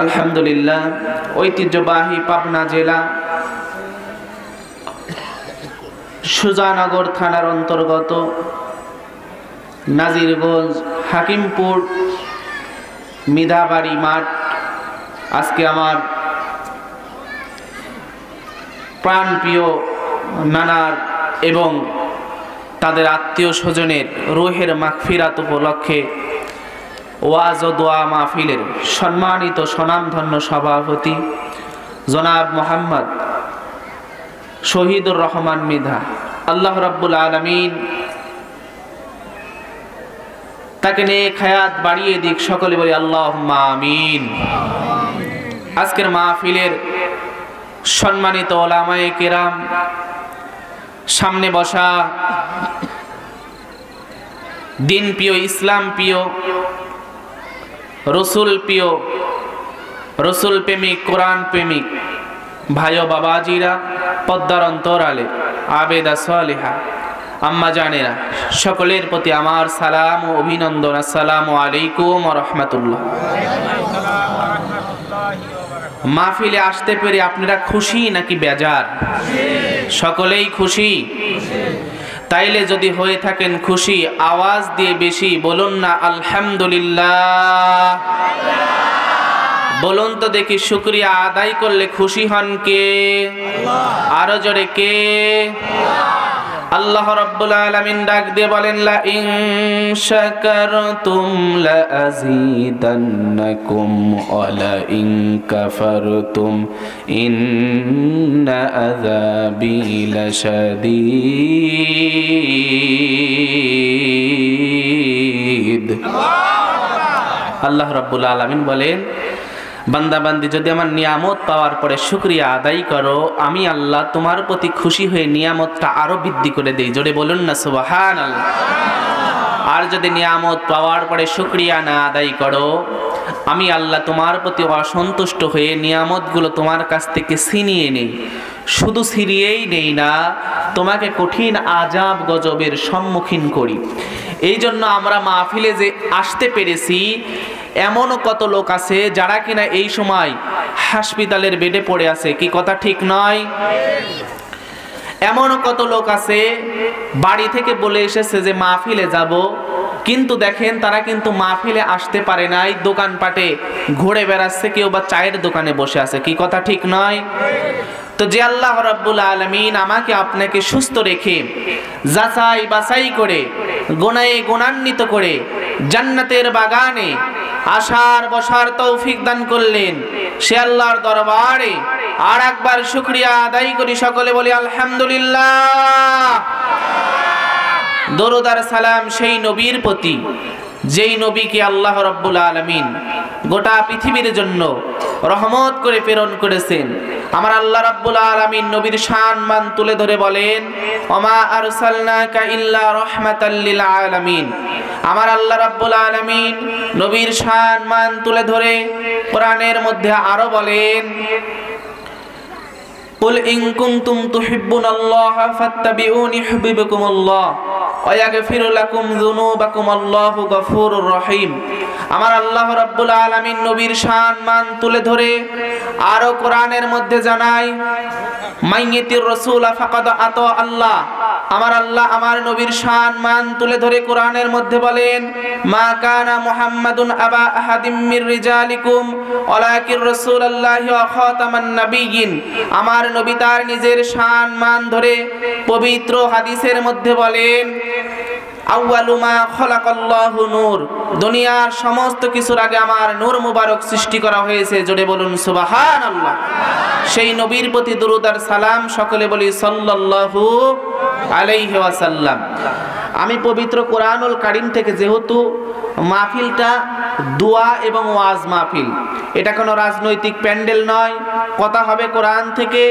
আলহামদুলিল্লাহ ঐতিহ্যবাহী পাবনা জেলা সুজানগর থানার অন্তর্গত নাজিরগঞ্জ হাকিমপুর মিধাবাড়ি মাঠ। আজকে আমার প্রাণপ্রিয় নানার এবং তাদের আত্মীয় স্বজনের রুহের মাগফিরাত উপলক্ষে ওয়াজ ও দোয়া মাহফিলের সম্মানিত স্বনামধন্য সভাপতি জনাব মোহাম্মদ শহীদুর রহমান মৃধা, আল্লাহ রাব্বুল আলামিন তাকে নেক হায়াত বাড়িয়ে দিক, সকলে বলি আল্লাহুম্মা আমিন। আজকের মাহফিলের সম্মানিত ওলামায়ে কেরাম, সামনে বসা দিন প্রিয়, ইসলাম প্রিয়, রসুল প্রিয়, রসুল প্রেমিক, কোরআন প্রেমিক ভাই ও বাবাজিরা, পদ্মার অন্তরালে আবেদা সালেহা আম্মা জানেরা, সকলের প্রতি আমার সালাম ও অভিনন্দন। আসসালামু আলাইকুম ওয়া রাহমাতুল্লাহ। মাহফিলে আসতে পেরে আপনারা খুশি নাকি বেজার? সকলেই খুশি। তাইলে যদি হয়ে থাকেন খুশি, আওয়াজ দিয়ে বেশি বলুন না আলহামদুলিল্লাহ। বলুন তো দেখি, শুকরিয়া আদায় করলে খুশি হন কে? আরো জোরে কে? আল্লাহ রাব্বুল আলামিন ডাক দিয়ে বলেন, লা ইন শাকারতুম লা আযীদান্নাকুম ওয়া লা ইন কাফারতুম ইন্না আযাবী লাশাদীদ। আল্লাহ রাব্বুল আলামিন বলেন, বান্দা বান্দি যদি আমার নিয়ামত পাওয়ার পরে শুকরিয়া আদায় করো, আমি আল্লাহ তোমার প্রতি খুশি হয়ে নিয়ামতটা আরো বৃদ্ধি করে দেই। জোরে বলুন না সুবহানাল্লাহ। আর যদি নিয়ামত পাওয়ার পরে শুকরিয়া না আদায় করো, আমি আল্লাহ তোমার প্রতি অসন্তুষ্ট হয়ে নিয়ামতগুলো তোমার কাছ থেকে ছিনিয়ে নেই। শুধু ছিনিয়েই নেই না, তোমাকে কঠিন আযাব গজবের সম্মুখীন করি। এই জন্য আমরা মাহফিলে যে আসতে পেরেছি, এমনও কত লোক আছে যারা কিনা এই সময় হাসপাতালের বেডে পড়ে আছে, কি কথা ঠিক নয়? এমনও কত লোক আছে বাড়ি থেকে বলে এসেছে যে মাহফিলে যাব, কিন্তু দেখেন তারা কিন্তু মাহফিলে আসতে পারে নাই, দোকানপাটে ঘুরে বেড়াচ্ছে, কেউ বা চায়ের দোকানে বসে আছে, কি কথা ঠিক নয়? তো যে আল্লাহ রাব্বুল আলামিন আমাকে আপনাকে সুস্থ রেখে যাচাই বাছাই করে গুনাহে গুণান্বিত করে জান্নাতের বাগানে আসার বসার তৌফিক দান করলেন, সে আল্লাহর দরবারে আর একবার শুকরিয়া আদায় করি, সকলে বলি আলহামদুলিল্লাহ। দরুদ আর সালাম সেই নবীর প্রতি যেই নবীকে আল্লাহ রাব্বুল আলামিন গোটা পৃথিবীর জন্য রহমত করে প্রেরণ করেছেন। আমার আল্লাহ রাব্বুল আলামিন নবীর শান মান তুলে ধরে বলেন, ওমা আরসালনাকা ইল্লা রাহমাতাল লিল আলামিন। আমার আল্লাহ রাব্বুল আলামিন নবীর শান মান তুলে ধরে কোরআনের মধ্যে আরো বলেন, কুল ইন কুনতুম তুহিব্বুনাল্লাহা ফাত্তাবিউনি ইউহিব্বুকুমুল্লাহ ওয়া ইয়াগফির লাকুম যুনুবাকুম আল্লাহু গফুরুর রহিম। আমার আল্লাহ রাব্বুল আলামিন নবীর শান মান তুলে ধরে আরো কোরআনের মধ্যে জানায়, মাইয়াতির রাসূলা ফাকাদ আতা আল্লাহ। আমার আল্লাহ আমার নবীর শান মান তুলে ধরে কোরআনের মধ্যে বলেন, মা কানা মুহাম্মাদুন আবা আহাদিম মির রিজালিকুম ওয়ালাকির রাসূলুল্লাহি ওয়া খাতামান নাবিয়্যিন। আমার নবী তার নিজের শান মান ধরে পবিত্র হাদিসের মধ্যে বলেন, আউয়ালু মা খালাকাল্লাহু নূর। দুনিয়ার সমস্ত কিছুর আগে আমার নূর মুবারক সৃষ্টি করা হয়েছে। জোরে বলুন সুবহানাল্লাহ। সেই নবীর প্রতি দরুদ আর সালাম, সকলে বলি সাল্লাল্লাহু আলাইহি ওয়াসাল্লাম। আমি পবিত্র কোরআনুল কারীম থেকে, যেহেতু মাহফিলটা দোয়া এবং ওয়াজ মাহফিল, এটা কোনো রাজনৈতিক প্যান্ডেল নয়, কথা হবে কোরআন থেকে,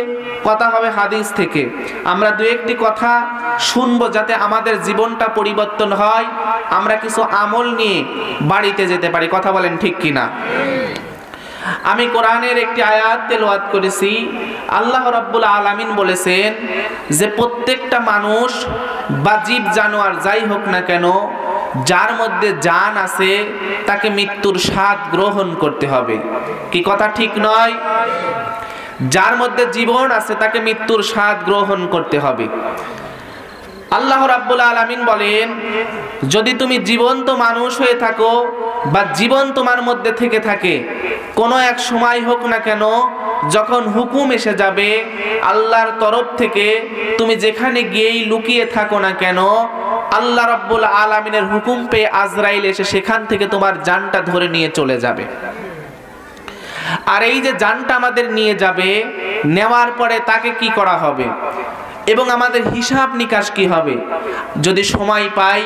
কথা হবে হাদিস থেকে। আমরা দু একটি কথা শুনবো যাতে আমাদের জীবনটা পরিবর্তন হয়, আমরা কিছু আমল নিয়ে বাড়িতে যেতে পারি। কথা বলেন ঠিক কিনা? আমি কোরআনের একটি আয়াত তেলাওয়াত করেছি। আল্লাহ রাব্বুল আলামিন বলেছেন যে প্রত্যেকটা মানুষ বা জীব জানোয়ার যাই হোক না কেন, যার মধ্যে জান আছে তাকে মৃত্যুর স্বাদ গ্রহণ করতে হবে। কি কথা ঠিক নয়? যার মধ্যে জীবন আছে তাকে মৃত্যুর স্বাদ গ্রহণ করতে হবে। আল্লাহ রাব্বুল আলামিন বলেন, যদি তুমি জীবন্ত মানুষ হয়ে থাকো বা জীবন তোমার মধ্যে থেকে থাকে, কোনো এক সময় হোক না কেন, যখন হুকুম এসে যাবে আল্লাহর তরফ থেকে, তুমি যেখানে গিয়েই লুকিয়ে থাকো না কেন, আল্লাহ রাব্বুল আলামিনের হুকুম পেয়ে আজরাইল এসে সেখান থেকে তোমার জানটা ধরে নিয়ে চলে যাবে। আর এই যে জানটা আমাদের নিয়ে যাবে, নেওয়ার পরে তাকে কি করা হবে এবং আমাদের হিসাব নিকাশ কি হবে, যদি সময় পাই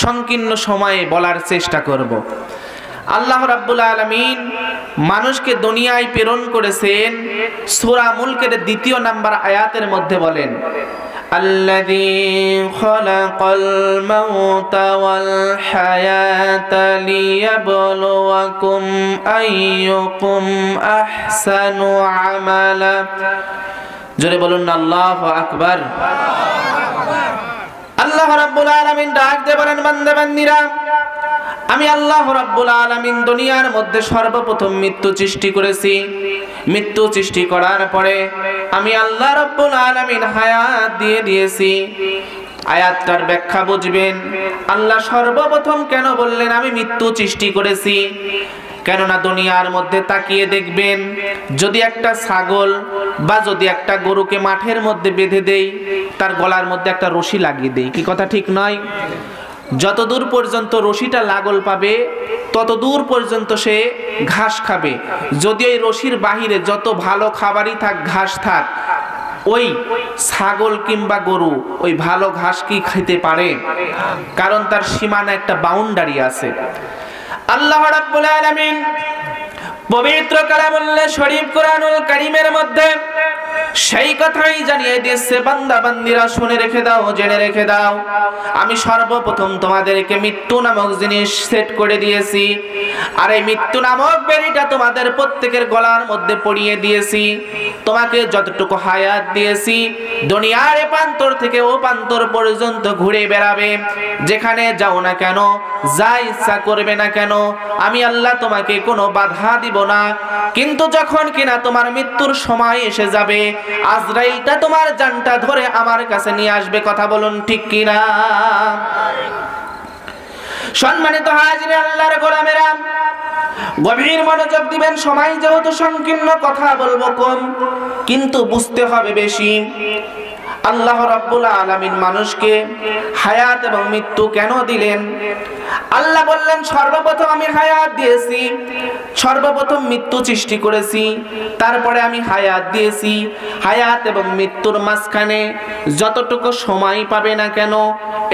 সংকীর্ণ সময়ে বলার চেষ্টা করব। আল্লাহ রাব্বুল আলামিন মানুষকে দুনিয়ায় প্রেরণ করেছেন, সূরা মুলকের ২ নম্বর আয়াতের মধ্যে বলেন, আল্লাযী খালাকাল মাউতা ওয়াল হায়াতা লিয়াবলুয়াকুম আইয়ুকুম আহসানু আমালা। জোরে বলুন না আল্লাহু আকবার। আল্লাহ রাব্বুল আলামিন ডাক দিয়ে বলেন, বান্দা বান্দীরা, আমি আল্লাহ রাব্বুল আলামিন দুনিয়ার মধ্যে সর্বপ্রথম মৃত্যু সৃষ্টি করেছি। মৃত্যু সৃষ্টি করার পরে আমি আল্লাহ রাব্বুল আলামিন হায়াত দিয়ে দিয়েছি। আয়াতটার ব্যাখ্যা বুঝবেন। আল্লাহ সর্বপ্রথম কেন বললেন আমি মৃত্যু সৃষ্টি করেছি? কেননা দুনিয়ার মধ্যে তাকিয়ে দেখবেন, যদি একটা ছাগল বা যদি একটা গরুকে মাঠের মধ্যে বেঁধে দেই, তার গলার মধ্যে একটা রশি লাগিয়ে দেই, কি কথা ঠিক নয়? যতদূর পর্যন্ত রশিটা লাগল পাবে ততদূর পর্যন্ত সে ঘাস খাবে। যদি ওই রশির বাহিরে যত ভালো খাবারই থাক, ঘাস থাক, ওই ছাগল কিংবা গরু ওই ভালো ঘাস কি খেতে পারে? কারণ তার সীমানা একটা বাউন্ডারি আছে। আল্লাহ রাব্বুল আলামিন পবিত্র কালামুল্লাহ শরীফ কুরআনুল কারীমের মধ্যে সেই কথাই জানিয়ে দিয়েছে, বান্দা বান্দীরা শুনে রেখে দাও, জেনে রেখে দাও, আমি সর্বপ্রথম তোমাদেরকে মৃত্যু নামক জিনিস সেট করে দিয়েছি। আর এই মৃত্যু নামক বেড়িটা তোমাদের প্রত্যেকের গলার মধ্যে পরিয়ে দিয়েছি। তোমাকে যতটুকু হায়াত দিয়েছি, দুনিয়ার এ প্রান্তর থেকে ও প্রান্তর পর্যন্ত ঘুরে বেড়াবে, যেখানে যাও না কেন, যা ইচ্ছা করবে না কেন, আমি আল্লাহ তোমাকে কোনো বাধা দিব না। কিন্তু যখন কিনা তোমার মৃত্যুর সময় এসে যাবে, আজরাইলটা তোমার জানটা ধরে আমার কাছে নিয়ে আসবে। কথা বলুন ঠিক কিনা? সম্মানিত হাজির আল্লাহর গোলামেরা, গভীর মনোযোগ দিবেন। সময় যেহেতু সংকীর্ণ, কথা বলবো কম, কিন্তু বুঝতে হবে বেশি। আল্লাহ রাব্বুল আলামিন মানুষকে হায়াত এবং মৃত্যু কেন দিলেন? আল্লাহ বললেন, সর্বপ্রথম আমি হায়াত দিয়েছি, সর্বপ্রথম মৃত্যু সৃষ্টি করেছি, তারপরে আমি হায়াত দিয়েছি। হায়াত এবং মৃত্যুর মাঝখানে যতটুকু সময় পাবে না কেন,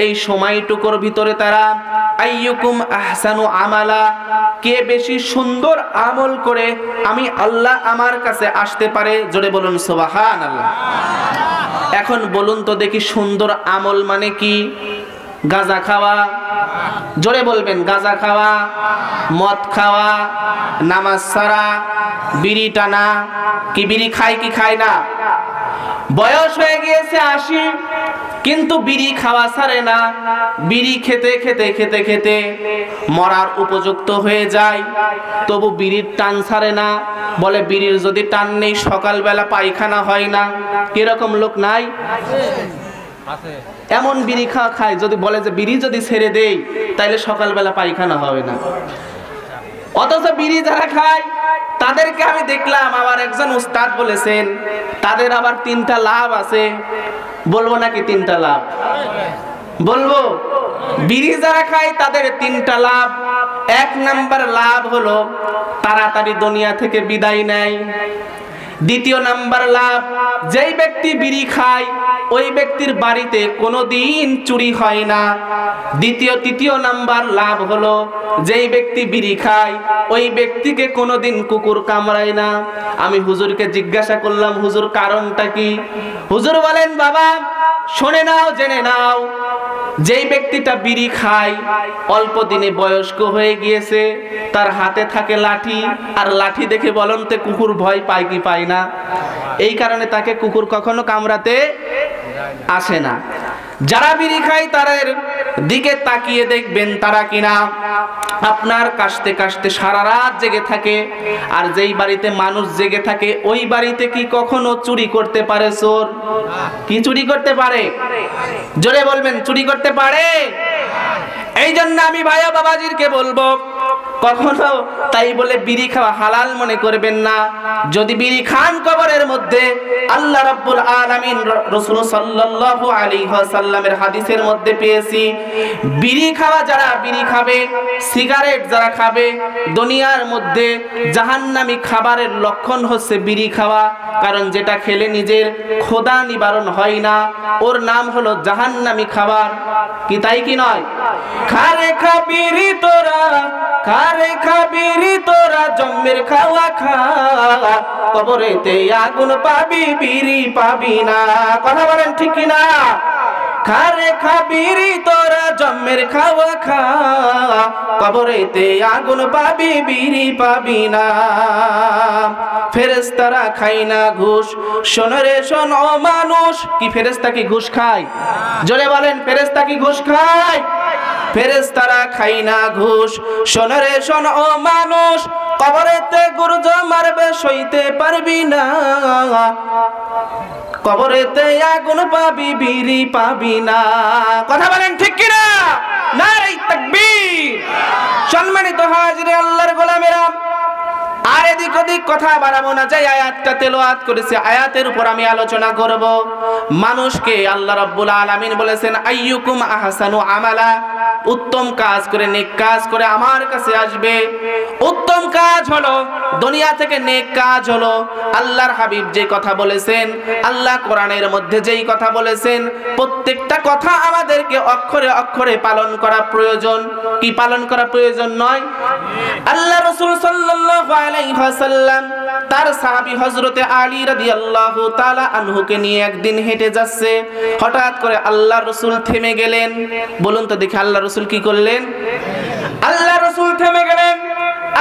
এই সময়টুকুর ভিতরে তারা আইয়ুকুম আহসানু আমালা, কে বেশি সুন্দর আমল করে আমি আল্লাহ আমার কাছে আসতে পারে। জোরে বলুন সুবহানাল্লাহ। এখন বলুন তো দেখি, সুন্দর আমল মানে কি? গাঁজা খাওয়া? জোরে বলবেন। গাঁজা খাওয়া, মদ খাওয়া, নামাজ ছাড়া, বিড়ি টানা। কি বিড়ি খায় কি খায় না? বয়স হয়ে গিয়েছে ৮০, কিন্তু বিড়ি খাওয়া ছাড়ে না। বিড়ি খেতে খেতে খেতে খেতে মরার উপযুক্ত হয়ে যায়, তবু বিড়ির টান ছাড়ে না। বলে বিড়ির যদি টান নেই সকালবেলা পায়খানা হয় না। কিরকম লোক নাই? এমন বিড়ি খায়, যদি বলে যে বিড়ি যদি ছেড়ে দেই তাইলে সকালবেলা পায়খানা হবে না। অথচ বিড়ি যারা খায় তাদেরকে আমি দেখলাম, আবার একজন উস্তাদ বলেছেন তাদের আবার ৩টা লাভ আছে। বলবো নাকি ৩টা লাভ? বলবো। বিড়ি যারা খায় তাদের ৩টা লাভ। ১ নাম্বার লাভ হলো তাড়াতাড়ি দুনিয়া থেকে বিদায় নেয়। ২য় নাম্বার লাভ, যেই ব্যক্তি বিড়ি খায় ওই ব্যক্তির বাড়িতে কোনোদিন চুরি হয় না। তৃতীয় নাম্বার লাভ হলো, যেই ব্যক্তি বিড়ি খায় ওই ব্যক্তিকে কোনোদিন কুকুর কামড়ায় না। আমি হুজুরকে জিজ্ঞাসা করলাম, হুজুর কারণটা কি? হুজুর বলেন, বাবা শুনে নাও, জেনে নাও, যেই ব্যক্তিটা বিড়ি খায় অল্প দিনে বয়স্ক হয়ে গিয়েছে, তার হাতে থাকে লাঠি, আর লাঠি দেখে বলুন তো কুকুর ভয় পায় কি পায় না? এই কারণে তাকে কুকুর কখনো কামড়াতে আসে না। যারা বিড়ি খায় তাদের দিকে তাকিয়ে দেখবেন তারা কিনা আপনার কাশতে কাশতে সারা রাত জেগে থাকে। আর যেই বাড়িতে মানুষ জেগে থাকে ওই বাড়িতে কি কখনো চুরি করতে পারে চোর? কি চুরি করতে পারে? জোরে বলবেন, চুরি করতে পারে? এই জন্য আমি ভাইয়া বাবাজিরকে বলবো, কখনো তাই বলে বিড়ি খাওয়া হালাল মনে করবেন না। যদি বিড়ি খান কবরের মধ্যে, আল্লাহ রাব্বুল আলামিন রাসূল সাল্লাল্লাহু আলাইহি ওয়াসাল্লামের হাদিসের মধ্যে পেয়েছি, বিড়ি খাওয়া যারা বিড়ি খাবে, সিগারেট যারা খাবে, দুনিয়ার মধ্যে জাহান্নামী খাবারের লক্ষণ হচ্ছে বিড়ি খাওয়া। কারণ যেটা খেলে নিজের ক্ষুধা নিবারণ হয় না, ওর নাম হলো জাহান্নামী খাবার। কি তাই কি নয়? খারে খাবিরি তোরা, খারে খাবিরি তোরা, জম্মের খাওয়া খা, কবরেতে আগুন পাবি, বিড়ি পাবি না। কথা বলেন ঠিক কি না? খারে খাবিরি তোরা, জম্মের খাওয়া খা, কবরেতে আগুন পাবি, বিড়ি পাবি না। ফেরেশতারা খায় না ঘুষ, শোন রে শোন ও মানুষ। কি ফেরেশতা কি ঘুষ খায়? জোরে বলেন, ফেরেশতা কি ঘুষ খায়? ফেরেশতারা খায় না ঘুষ, শোন রে শোন ও মানুষ, কবরেতে গুরজ মারবে সইতে পারবি না, কবরেতে আগুন পাবি, বিড়ি পাবি না। কথা বলেন ঠিক কি না? নারে তাকবীর। সম্মানিত হাজিরে আল্লাহর গোলামেরা, আর এদিক ওদিক কথা বাড়াবো না, যে আয়াতটা তেলাওয়াত করেছে আয়াতের উপর আমি আলোচনা করব। মানুষকে আল্লাহ রাব্বুল আলামিন বলেছেন, আইয়ুকুম আহসানু আমালা, উত্তম কাজ করে, নেক কাজ করে আমার কাছে আসবে। উত্তম কাজ হলো দুনিয়া থেকে নেক কাজ হলো আল্লাহর হাবিব যে কথা বলেছেন, আল্লাহ কোরআনের মধ্যে যেই কথা বলেছেন, প্রত্যেকটা কথা আমাদেরকে অক্ষরে অক্ষরে পালন করা প্রয়োজন। কি পালন করা প্রয়োজন নয়? আল্লাহ রাসূল সাল্লাল্লাহু আলাইহি ওয়াসাল্লাম তার সাহাবী হযরতে আলী রাদিয়াল্লাহু তাআলা আনহুকে নিয়ে একদিন হেঁটে যাচ্ছে। হঠাৎ করে আল্লাহ রাসূল থেমে গেলেন। বলুন তো দেখি, আল্লাহ রাসূল কি করলেন? আল্লাহ রাসূল থেমে গেলেন।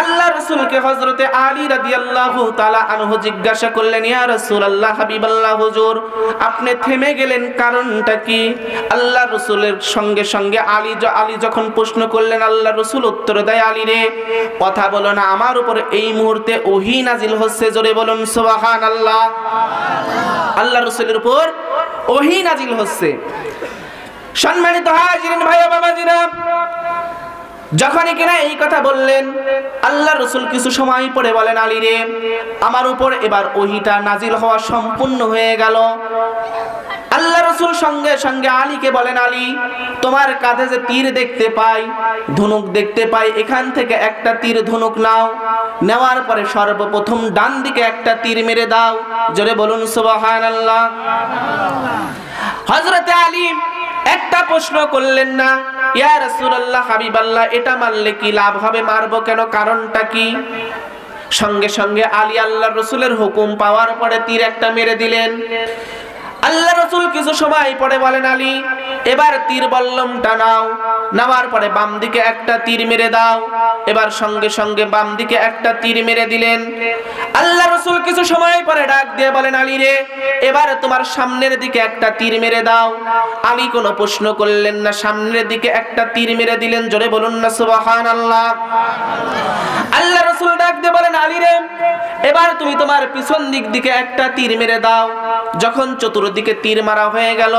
আল্লাহ রাসূলকে হযরতে আলী রাদিয়াল্লাহু তাআলা আনহু জিজ্ঞাসা করলেন, ইয়া রাসূলুল্লাহ, হাবিবাল্লাহ হুজুর, আপনি থেমে গেলেন কারণটা কি? আল্লাহ রাসূলের সঙ্গে সঙ্গে আলী যখন প্রশ্ন করলেন, আল্লাহ রাসূল উত্তর দেয়, আলী রে, কথা বলো না, আমার উপর এই মুহূর্তে ওহী নাজিল হচ্ছে। জোরে বলুন সুবহানাল্লাহ। আল্লাহ রাসূলের উপর ওহী নাজিল হচ্ছে। সম্মানিত হাজিরিন ভাই ও বাবাজিরা, যখনই কিনা এই কথা বললেন, আল্লাহ রাসূল কিছু সময় পরে বলেন, আলী রে, আমার উপর এবার ওহীটা নাজিল হওয়া সম্পূর্ণ হয়ে গেল। আল্লাহ রাসূল সঙ্গে সঙ্গে আলীকে বলেন, আলী, তোমার কাঁধে যে তীর দেখতে পাই, ধনুক দেখতে পাই, এখান থেকে একটা তীর ধনুক নাও, নেওয়ার পরে সর্বপ্রথম ডান দিকে একটা তীর মেরে দাও। জোরে বলুন সুবহানাল্লাহ। হযরত আলী একটা প্রশ্ন করলেন না, ইয়া রাসূলুল্লাহ, হাবিবাল্লাহ, এটা মারলে কি লাভ হবে, মারবো কেন, কারণটা কি? সঙ্গে সঙ্গে আলী আল্লাহর রাসূলের হুকুম পাওয়ার পরে তীর একটা মেরে দিলেন। আল্লাহ রাসূল কিছু সময় পরে বলেন, আলী, এবার তীর বল্লমটা নাও, নেওয়ার পরে বাম দিকে একটা তীর মেরে দাও। এবার সঙ্গে সঙ্গে বাম দিকে একটা তীর মেরে দিলেন। আল্লাহ রাসূল কিছু সময় পরে ডাক দিয়ে বলেন, আলী রে, এবার তোমার সামনের দিকে একটা তীর মেরে দাও। আলী কোনো প্রশ্ন করলেন না, সামনের দিকে একটা তীর মেরে দিলেন। জোরে বলুন না সুবহানাল্লাহ। আল্লাহ রাসূল ডাক দিয়ে বলেন, আলী রে, এবার তুমি তোমার পিছন দিক দিকে একটা তীর মেরে দাও। যখন চতুর্দিকে তীর মারা হয়ে গেল,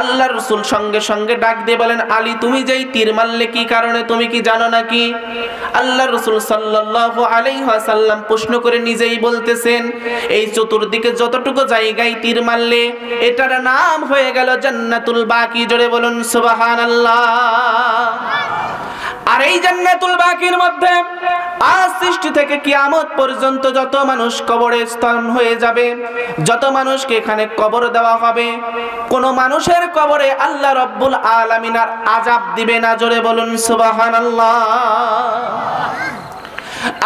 আল্লাহ রাসূল সঙ্গে সঙ্গে ডাক দিয়ে বলেন, আলী, তুমি যেই তীর মারলে কি কারণে, তুমি কি জানো নাকি? আল্লাহ রাসূল সাল্লাল্লাহু আলাইহি ওয়াসাল্লাম প্রশ্ন করে নিজেই বলতেছেন, এই চতুর্দিকে যতটুকু জায়গায় তীর মারলে এটার নাম হয়ে গেল জান্নাতুল বাকি। জোরে বলুন সুবহানাল্লাহ। আর এই জান্নাতুল বাকির মধ্যে আজ সৃষ্টি থেকে কিয়ামত পর্যন্ত যত মানুষ কবরে স্থান হয়ে যাবে, যত মানুষকে এখানে কবর দেওয়া হবে, কোন মানুষের কবরে আল্লাহ রাব্বুল আলামিন আর আযাব দিবে না। জোরে বলুন সুবহানাল্লাহ।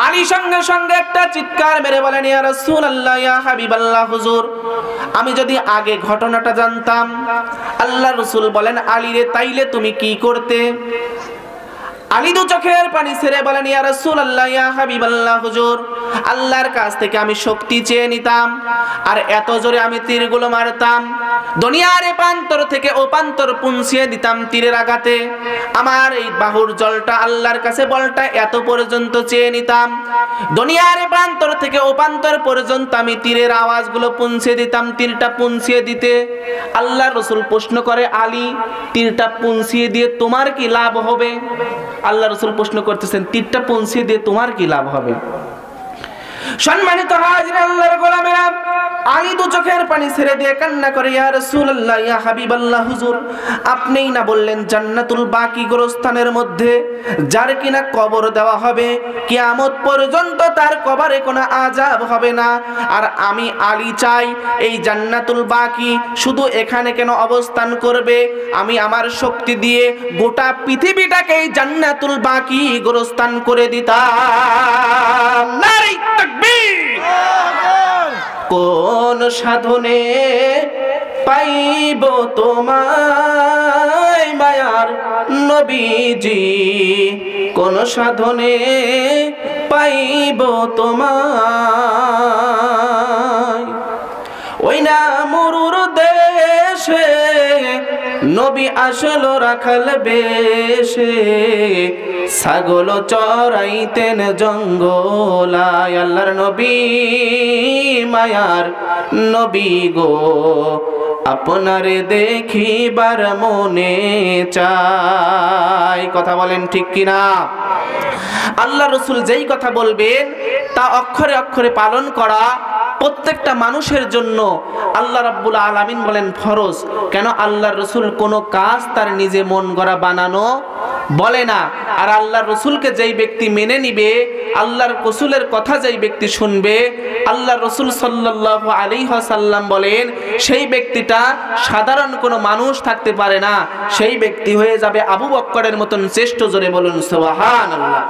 আলী সঙ্গে সঙ্গে একটা চিৎকার মেরে বলেন, ইয়া রাসূলুল্লাহ, ইয়া হাবিবাল্লাহ, হুজুর, আমি যদি আগে ঘটনাটা জানতাম। আল্লাহ রাসূল বলেন, আলী রে, তাইলে তুমি কি করতে? আলী দু চোখের পানি ছেড়ে বলেন, ইয়া রাসূলুল্লাহ, ইয়া হাবিবাল্লাহ, হুজুর, আল্লাহর কাছ থেকে আমি শক্তি চেয়ে নিতাম, আর এত জোরে আমি তীরগুলো মারতাম, দুনিয়ার এ প্রান্তর থেকে ও প্রান্তর পৌঁছিয়ে দিতাম তীরের আঘাতে। আমার এই বাহুর জলটা আল্লাহর কাছে বলটা এত পর্যন্ত চেয়ে নিতাম। দুনিয়ার এ প্রান্তর থেকে ও প্রান্তর পর্যন্ত আমি তীরের আওয়াজগুলো পৌঁছে দিতাম। তীরটা পৌঁছিয়ে দিতে আল্লাহ রসুল প্রশ্ন করে, আলী, তীরটা পৌঁছিয়ে দিয়ে তোমার কি লাভ হবে? আল্লাহ রসুল প্রশ্ন করতেছেন, তীরটা পৌঁছিয়ে দিয়ে তোমার কি লাভ হবে? সম্মানিত হাজির, আল্লাহর গোলামেরা, আলী দু চোখের পানি ছেড়ে দিয়ে কান্না করে, ইয়া রাসূলুল্লাহ, ইয়া হাবিবাল্লাহ, হুজুর আপনিই না বললেন জান্নাতুল বাকি গোরস্থানের মধ্যে যার কিনা কবর দেওয়া হবে, কিয়ামত পর্যন্ত তার কবরে কোনো আযাব হবে না। আর আমি আলী চাই এই জান্নাতুল বাকি শুধু এখানে কেন অবস্থান করবে, আমি আমার শক্তি দিয়ে গোটা পৃথিবীটাকে এই জান্নাতুল বাকি গোরস্থান করে দিতাম। নারী তাকবীর। কোন সাধনে পাইব তোমায় মায়ার নবীজি, কোন সাধনে পাইব তোমায়? ওই না মরুর দেশে নবী আসলো রাখাল বেশে, ছাগল চরাইতেন জঙ্গলায়। আল্লাহর নবী মায়ার নবী গো, আপনারে দেখিবার মনে চাই। কথা বলেন ঠিক কিনা? আল্লাহ রসুল যেই কথা বলবেন তা অক্ষরে অক্ষরে পালন করা প্রত্যেকটা মানুষের জন্য আল্লাহ রাব্বুল আলামিন বলেন ফরজ। কেন? আল্লাহর রসুল কোনো কাজ তার নিজে মন গড়া বানানো বলে না। আর আল্লাহর রসুলকে যেই ব্যক্তি মেনে নিবে, আল্লাহর রসুলের কথা যেই ব্যক্তি শুনবে, আল্লাহর রসুল সাল্লাল্লাহু আলাইহি ওয়াসাল্লাম বলেন সেই ব্যক্তিটা সাধারণ কোনো মানুষ থাকতে পারে না, সেই ব্যক্তি হয়ে যাবে আবু বকরের মতন শ্রেষ্ঠ। জোরে বলুন সুবহানাল্লাহ।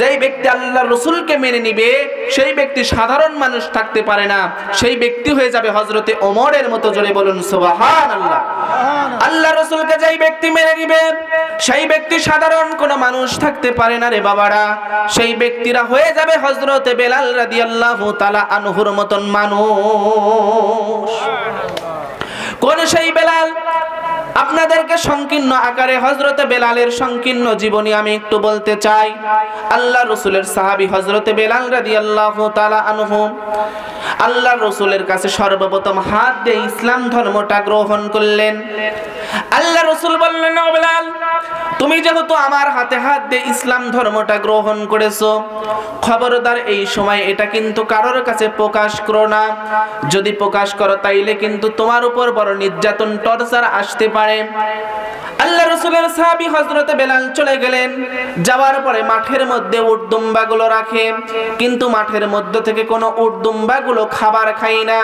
যেই ব্যক্তি আল্লাহর রসুলকে মেনে নিবে সেই ব্যক্তি সাধারণ মানুষ থাকতে পারে না, সেই ব্যক্তি হয়ে যাবে হযরতে ওমরের মতো। জোরে বলুন সুবহানাল্লাহ। আল্লাহর রসুলকে যেই ব্যক্তি মেনে নিবে সেই ব্যক্তি সাধারণ কোনো মানুষ থাকতে পারে না রে বাবারা, সেই ব্যক্তিরা হয়ে যাবে হযরতে বেলাল রাদিয়াল্লাহু তাআলা আনহুর মতন মানুষ। কোন সেই বেলাল? আপনাদেরকে সংকীর্ণ আকারে হযরতে বেলালের সংকীর্ণ জীবনী আমি একটু বলতে চাই। আল্লাহ রসুলের সাহাবী হযরতে বেলাল রাদিয়াল্লাহু তাআলা আনহু আল্লাহ রসুলের কাছে সর্বপ্রথম হাত দিয়ে ইসলাম ধর্মটা গ্রহণ করলেন। আল্লাহ রসুল বললেন, ও বেলাল, তুমি যেহেতু আমার হাতে হাত দিয়ে ইসলাম ধর্মটা গ্রহণ করেছো, খবরদার এই সময় এটা কিন্তু কারোর কাছে প্রকাশ করো না। যদি প্রকাশ করো তাইলে কিন্তু তোমার উপর বড় নির্যাতন, টর্চার আসতে পারে। আল্লাহ রসুলের সাহাবী হযরতে বেলাল চলে গেলেন। যাওয়ার পরে মাঠের মধ্যে উট দুম্বাগুলো রাখে, কিন্তু মাঠের মধ্য থেকে কোনো উট দুম্বাগুলো খাবার খায় না।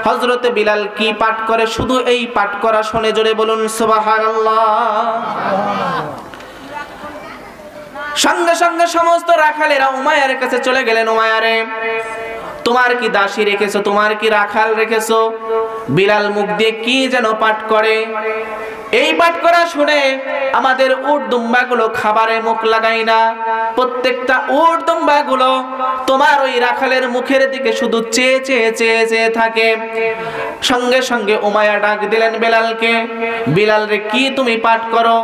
হযরতে বিলাল কি পাঠ করে? শুধু এই পাঠ করা শুনে জোরে বলুন সুবহানাল্লাহ। সঙ্গে সঙ্গে সমস্ত রাখালেরা উমাইয়ার কাছে চলে গেলেন। উমাইয়ারে, তোমার কি দাসী রেখেছো? তোমার কি রাখাল রেখেছো? বিলাল মুখ দিয়ে কি যেন পাঠ করে। এই পাঠ করা শুনে আমাদের উট দুম্বাগুলো খাবারে মুখ লাগাই না। প্রত্যেকটা উট দুম্বাগুলো তোমার ওই রাখালের মুখের দিকে শুধু চেয়ে চেয়ে চেয়ে চেয়ে থাকে। সঙ্গে সঙ্গে উমাইয়া ডাক দিলেন বেলালকে, বিলাল রে, কি তুমি পাঠ করো?